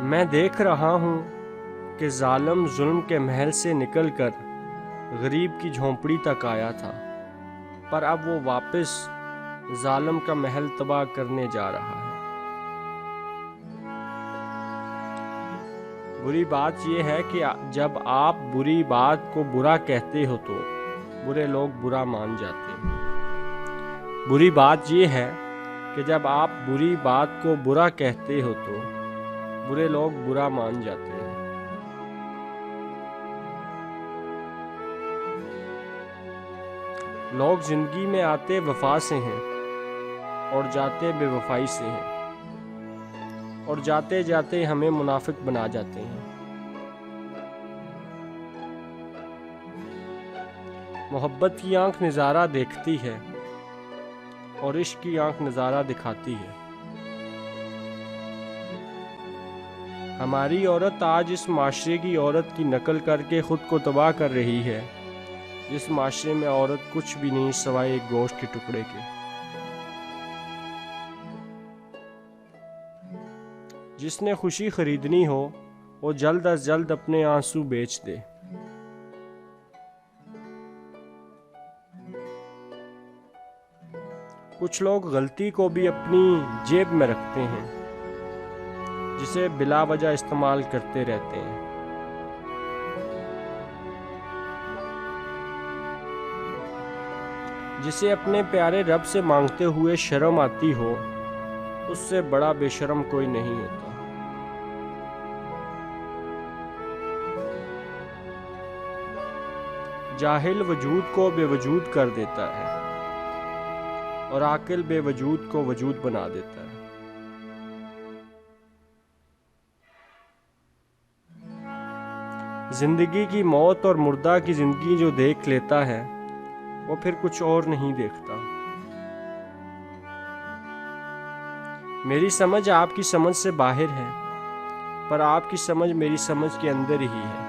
میں دیکھ رہا ہوں کہ ظالم ظلم کے محل سے نکل کر غریب کی جھونپڑی تک آیا تھا، پر اب وہ واپس ظالم کا محل تباہ کرنے جا رہا ہے۔ بری بات یہ ہے کہ جب آپ بری بات کو برا کہتے ہو تو برے لوگ برا مان جاتے ہیں۔ بری بات یہ ہے کہ جب آپ بری بات کو برا کہتے ہو تو برے لوگ برا مان جاتے ہیں۔ لوگ زندگی میں آتے وفا سے ہیں اور جاتے بے وفائی سے ہیں، اور جاتے جاتے ہمیں منافق بنا جاتے ہیں۔ محبت کی آنکھ نظارہ دیکھتی ہے اور عشق کی آنکھ نظارہ دکھاتی ہے۔ ہماری عورت آج اس معاشرے کی عورت کی نقل کر کے خود کو تباہ کر رہی ہے، جس معاشرے میں عورت کچھ بھی نہیں سوائے ایک گوشت کے ٹکڑے کے۔ جس نے خوشی خریدنی ہو وہ جلد از جلد اپنے آنسو بیچ دے۔ کچھ لوگ غلطی کو بھی اپنی جیب میں رکھتے ہیں، جسے بلا وجہ استعمال کرتے رہتے ہیں۔ جسے اپنے پیارے رب سے مانگتے ہوئے شرم آتی ہو، اس سے بڑا بے شرم کوئی نہیں ہوتا۔ جاہل وجود کو بے وجود کر دیتا ہے اور عاقل بے وجود کو وجود بنا دیتا ہے۔ زندگی کی موت اور مردہ کی زندگی جو دیکھ لیتا ہے وہ پھر کچھ اور نہیں دیکھتا۔ میری سمجھ آپ کی سمجھ سے باہر ہے، پر آپ کی سمجھ میری سمجھ کے اندر ہی ہے۔